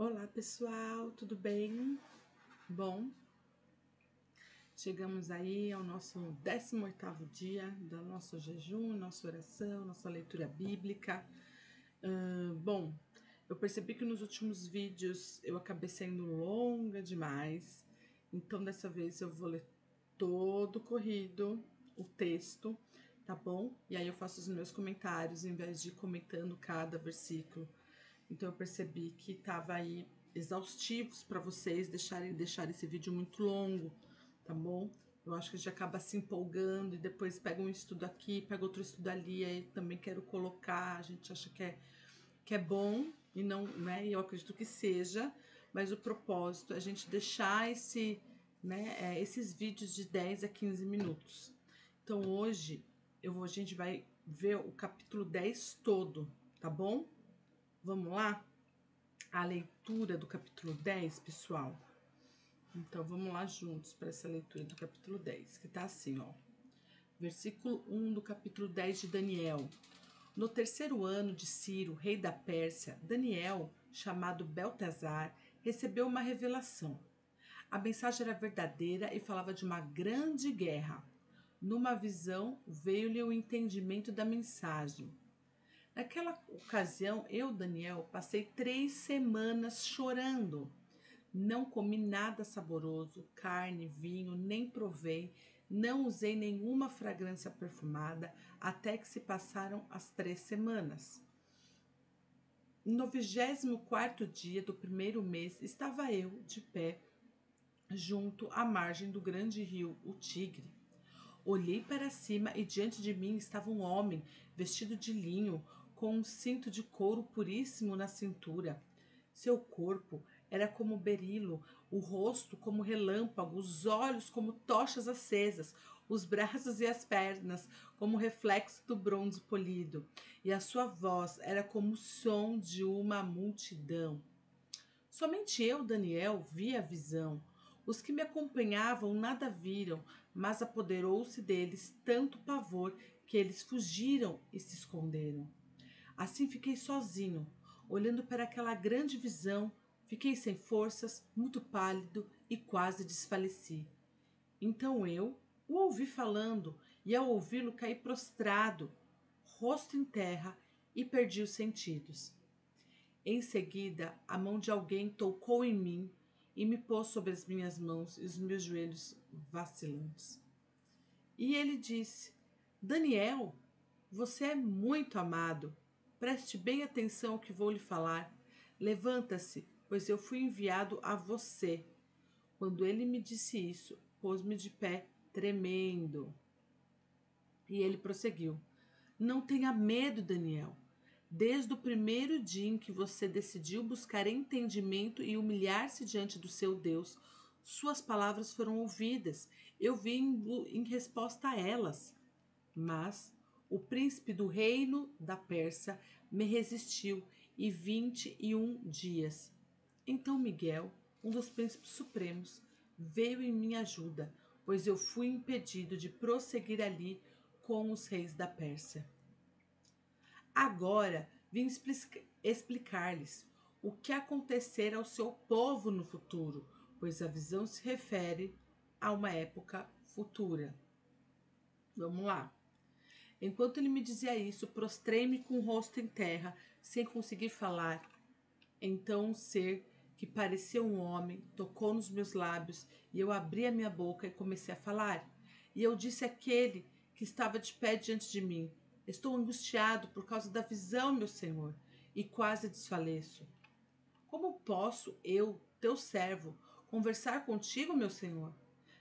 Olá pessoal, tudo bem? Bom, chegamos aí ao nosso 18º dia do nosso jejum, nossa oração, nossa leitura bíblica. Bom, eu percebi que nos últimos vídeos eu acabei sendo longa demais, então dessa vez eu vou ler todo corrido o texto, tá bom? E aí eu faço os meus comentários em vez de ir comentando cada versículo. Então eu percebi que estava aí exaustivos para vocês deixar esse vídeo muito longo, tá bom? Eu acho que a gente acaba se empolgando e depois pega um estudo aqui, pega outro estudo ali, aí também quero colocar, a gente acha que é bom e não, né? Eu acredito que seja, mas o propósito é a gente deixar esses vídeos de 10 a 15 minutos. Então hoje a gente vai ver o capítulo 10 todo, tá bom? Vamos lá? A leitura do capítulo 10, pessoal. Então, vamos lá juntos para essa leitura do capítulo 10, que tá assim, ó. Versículo 1 do capítulo 10 de Daniel. No terceiro ano de Ciro, rei da Pérsia, Daniel, chamado Beltesazar, recebeu uma revelação. A mensagem era verdadeira e falava de uma grande guerra. Numa visão, veio-lhe o entendimento da mensagem. Naquela ocasião, eu, Daniel, passei 3 semanas chorando. Não comi nada saboroso, carne, vinho, nem provei, não usei nenhuma fragrância perfumada, até que se passaram as 3 semanas. No 24º dia do primeiro mês, estava eu de pé, junto à margem do grande rio, o Tigre. Olhei para cima e diante de mim estava um homem, vestido de linho, com um cinto de couro puríssimo na cintura. Seu corpo era como berilo, o rosto como relâmpago, os olhos como tochas acesas, os braços e as pernas como reflexo do bronze polido, e a sua voz era como o som de uma multidão. Somente eu, Daniel, vi a visão. Os que me acompanhavam nada viram, mas apoderou-se deles tanto pavor que eles fugiram e se esconderam. Assim fiquei sozinho, olhando para aquela grande visão, fiquei sem forças, muito pálido e quase desfaleci. Então eu o ouvi falando, e ao ouvi-lo caí prostrado, rosto em terra, e perdi os sentidos. Em seguida, a mão de alguém tocou em mim e me pôs sobre as minhas mãos e os meus joelhos vacilantes. E ele disse: Daniel, você é muito amado. Preste bem atenção ao que vou lhe falar. Levanta-se, pois eu fui enviado a você. Quando ele me disse isso, pôs-me de pé, tremendo. E ele prosseguiu: Não tenha medo, Daniel. Desde o primeiro dia em que você decidiu buscar entendimento e humilhar-se diante do seu Deus, suas palavras foram ouvidas. Eu vim em resposta a elas. Mas o príncipe do reino da Pérsia me resistiu e 21 dias. Então Miguel, um dos príncipes supremos, veio em minha ajuda, pois eu fui impedido de prosseguir ali com os reis da Pérsia. Agora vim explicar-lhes o que acontecerá ao seu povo no futuro, pois a visão se refere a uma época futura. Vamos lá. Enquanto ele me dizia isso, prostrei-me com o rosto em terra, sem conseguir falar. Então um ser que parecia um homem tocou nos meus lábios e eu abri a minha boca e comecei a falar. E eu disse àquele que estava de pé diante de mim: Estou angustiado por causa da visão, meu senhor, e quase desfaleço. Como posso eu, teu servo, conversar contigo, meu senhor?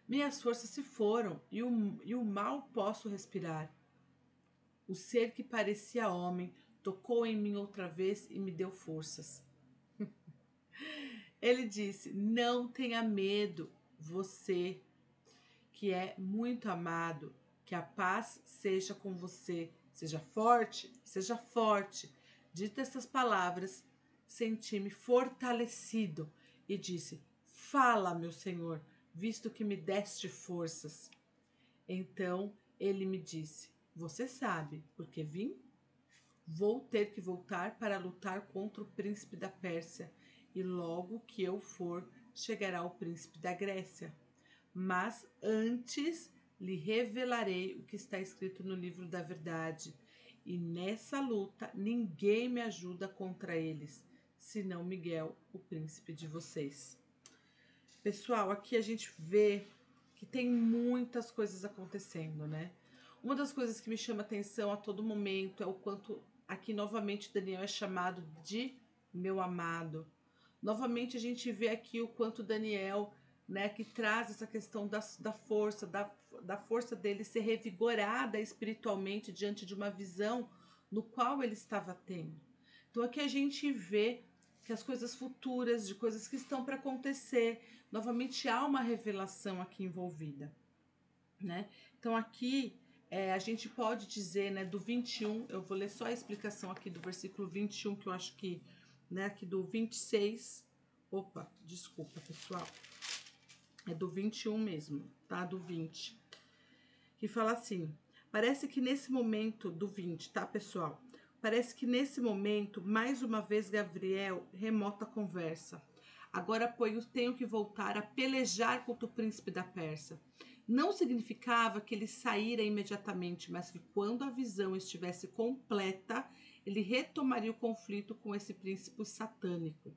Minhas forças se foram e o mal posso respirar. O ser que parecia homem tocou em mim outra vez e me deu forças. Ele disse: Não tenha medo, você que é muito amado, que a paz seja com você. Seja forte, seja forte. Dito essas palavras, senti-me fortalecido e disse: Fala, meu senhor, visto que me deste forças. Então ele me disse: Você sabe por que vim? Vou ter que voltar para lutar contra o príncipe da Pérsia e logo que eu for, chegará o príncipe da Grécia. Mas antes lhe revelarei o que está escrito no livro da verdade. E nessa luta ninguém me ajuda contra eles, senão Miguel, o príncipe de vocês. Pessoal, aqui a gente vê que tem muitas coisas acontecendo, né? Uma das coisas que me chama atenção a todo momento é o quanto aqui novamente Daniel é chamado de meu amado. Novamente a gente vê aqui o quanto Daniel, né, que traz essa questão da força dele ser revigorada espiritualmente diante de uma visão no qual ele estava tendo. Então aqui a gente vê que as coisas futuras, de coisas que estão para acontecer, novamente há uma revelação aqui envolvida, né? Então aqui a gente pode dizer, né, do 21, eu vou ler só a explicação aqui do versículo 21, que eu acho que, né, aqui do 26, opa, desculpa, pessoal, é do 21 mesmo, tá? Do 20, que fala assim, parece que nesse momento do 20, tá, pessoal? Parece que nesse momento, mais uma vez, Gabriel remota a conversa. Agora, pois, tenho que voltar a pelejar contra o príncipe da Pérsia. Não significava que ele saíra imediatamente, mas que quando a visão estivesse completa, ele retomaria o conflito com esse príncipe satânico.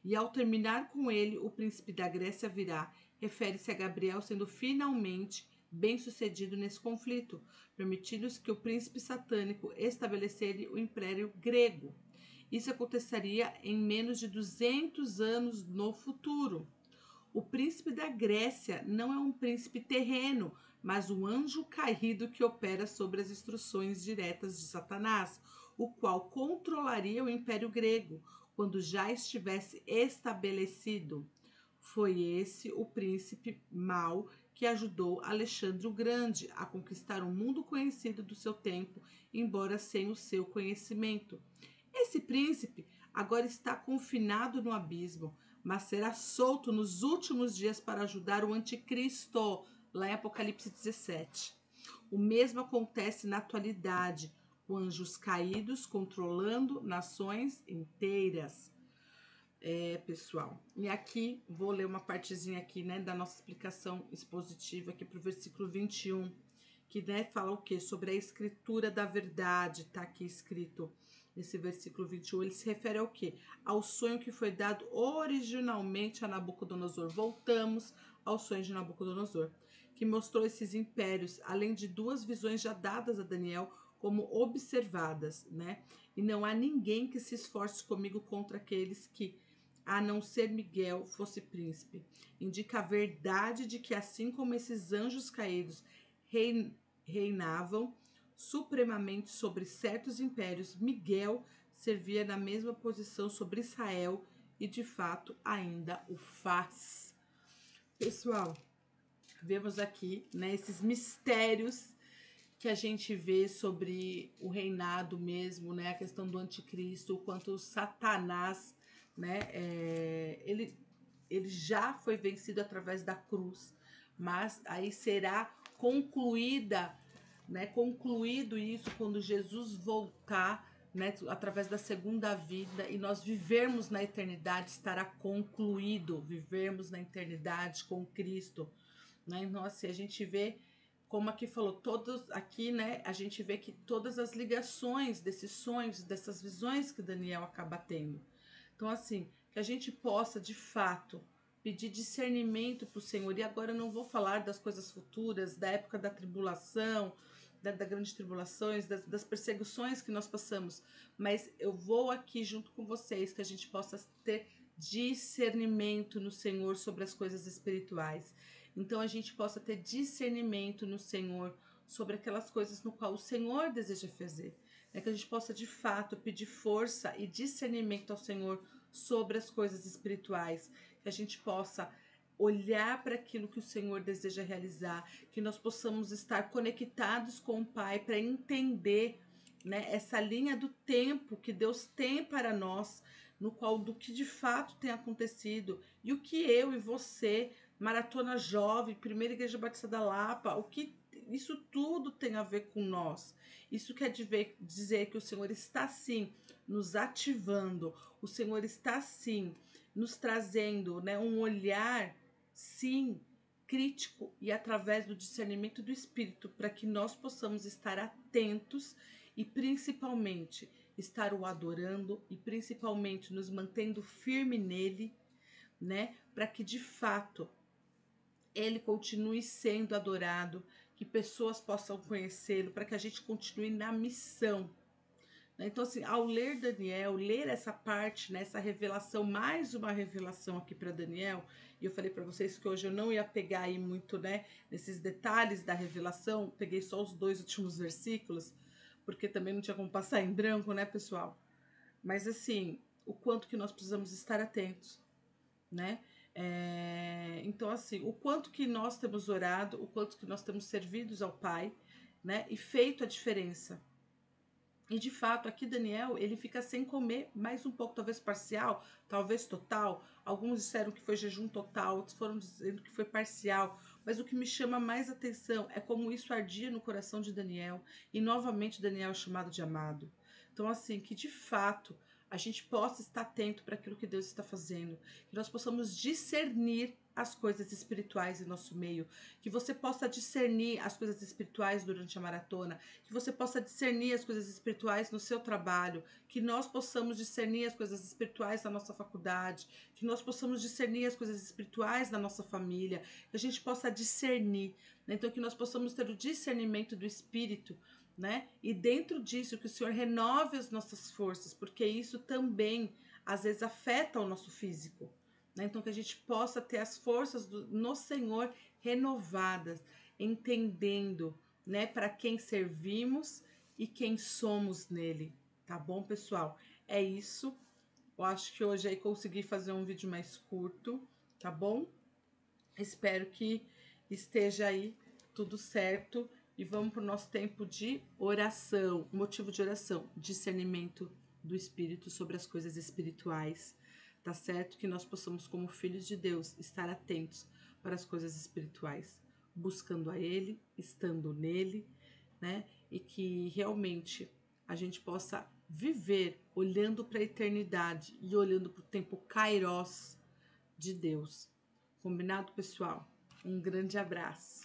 E ao terminar com ele, o príncipe da Grécia virá. Refere-se a Gabriel sendo finalmente bem-sucedido nesse conflito, permitindo-se que o príncipe satânico estabelecesse o império grego. Isso aconteceria em menos de 200 anos no futuro. O príncipe da Grécia não é um príncipe terreno, mas um anjo caído que opera sobre as instruções diretas de Satanás, o qual controlaria o império grego quando já estivesse estabelecido. Foi esse o príncipe mau que ajudou Alexandre o Grande a conquistar o mundo conhecido do seu tempo, embora sem o seu conhecimento. Esse príncipe agora está confinado no abismo, mas será solto nos últimos dias para ajudar o anticristo, lá em Apocalipse 17. O mesmo acontece na atualidade, com anjos caídos controlando nações inteiras. Pessoal, e aqui vou ler uma partezinha aqui, né, da nossa explicação expositiva aqui para o versículo 21, que, né, fala o quê? Sobre a escritura da verdade, tá aqui escrito nesse versículo 21, ele se refere ao quê? Ao sonho que foi dado originalmente a Nabucodonosor. Voltamos ao sonho de Nabucodonosor, que mostrou esses impérios, além de duas visões já dadas a Daniel como observadas, né? E não há ninguém que se esforce comigo contra aqueles que, a não ser Miguel, fosse príncipe. Indica a verdade de que, assim como esses anjos caídos reinavam supremamente sobre certos impérios, Miguel servia na mesma posição sobre Israel e, de fato, ainda o faz. Pessoal, vemos aqui, né, esses mistérios que a gente vê sobre o reinado mesmo, né, a questão do anticristo, o quanto Satanás, né, ele já foi vencido através da cruz, mas aí será concluído isso quando Jesus voltar, né, através da segunda vida, e nós vivermos na eternidade, estará concluído, vivermos na eternidade com Cristo, né? Então, assim, a gente vê, como aqui falou, todos aqui, né, a gente vê que todas as ligações desses sonhos, dessas visões que Daniel acaba tendo. Então, assim, que a gente possa, de fato, pedir discernimento para o Senhor. E agora eu não vou falar das coisas futuras, da época da tribulação, da grande tribulações, das perseguições que nós passamos, mas eu vou aqui junto com vocês, que a gente possa ter discernimento no Senhor sobre as coisas espirituais. Então a gente possa ter discernimento no Senhor sobre aquelas coisas no qual o Senhor deseja fazer. Que a gente possa de fato pedir força e discernimento ao Senhor sobre as coisas espirituais, que a gente possa olhar para aquilo que o Senhor deseja realizar, que nós possamos estar conectados com o Pai para entender, né, essa linha do tempo que Deus tem para nós, no qual do que de fato tem acontecido e o que eu e você, Maratona Jovem, Primeira Igreja Batista da Lapa, o que isso tudo tem a ver com nós. Isso quer dizer que o Senhor está sim nos ativando, o Senhor está sim nos trazendo, né, um olhar, sim, crítico e através do discernimento do Espírito, para que nós possamos estar atentos e principalmente estar o adorando e principalmente nos mantendo firme nele, né, para que de fato ele continue sendo adorado, que pessoas possam conhecê-lo, para que a gente continue na missão. Então, assim, ao ler Daniel, ler essa parte, né, essa revelação, mais uma revelação aqui para Daniel, e eu falei para vocês que hoje eu não ia pegar aí muito, né, nesses detalhes da revelação, peguei só os 2 últimos versículos, porque também não tinha como passar em branco, né, pessoal? Mas, assim, o quanto que nós precisamos estar atentos, né? Então, assim, o quanto que nós temos orado, o quanto que nós temos servidos ao Pai, né? E feito a diferença. E de fato, aqui Daniel, ele fica sem comer mais um pouco, talvez parcial, talvez total. Alguns disseram que foi jejum total, outros foram dizendo que foi parcial. Mas o que me chama mais atenção é como isso ardia no coração de Daniel. E novamente Daniel é chamado de amado. Então, assim, que de fato a gente possa estar atento para aquilo que Deus está fazendo, que nós possamos discernir as coisas espirituais em nosso meio, que você possa discernir as coisas espirituais durante a maratona, que você possa discernir as coisas espirituais no seu trabalho, que nós possamos discernir as coisas espirituais na nossa faculdade, que nós possamos discernir as coisas espirituais na nossa família, que a gente possa discernir, né? Então que nós possamos ter o discernimento do Espírito, né? E dentro disso que o Senhor renove as nossas forças, porque isso também às vezes afeta o nosso físico, né? Então que a gente possa ter as forças no Senhor renovadas, entendendo, né, para quem servimos e quem somos nele, tá bom, pessoal? É isso. Eu acho que hoje aí consegui fazer um vídeo mais curto, tá bom? Espero que esteja aí tudo certo e vamos para o nosso tempo de oração, motivo de oração, discernimento do Espírito sobre as coisas espirituais, tá certo? Que nós possamos, como filhos de Deus, estar atentos para as coisas espirituais, buscando a Ele, estando nele, né? E que realmente a gente possa viver olhando para a eternidade e olhando para o tempo Kairos de Deus. Combinado, pessoal? Um grande abraço.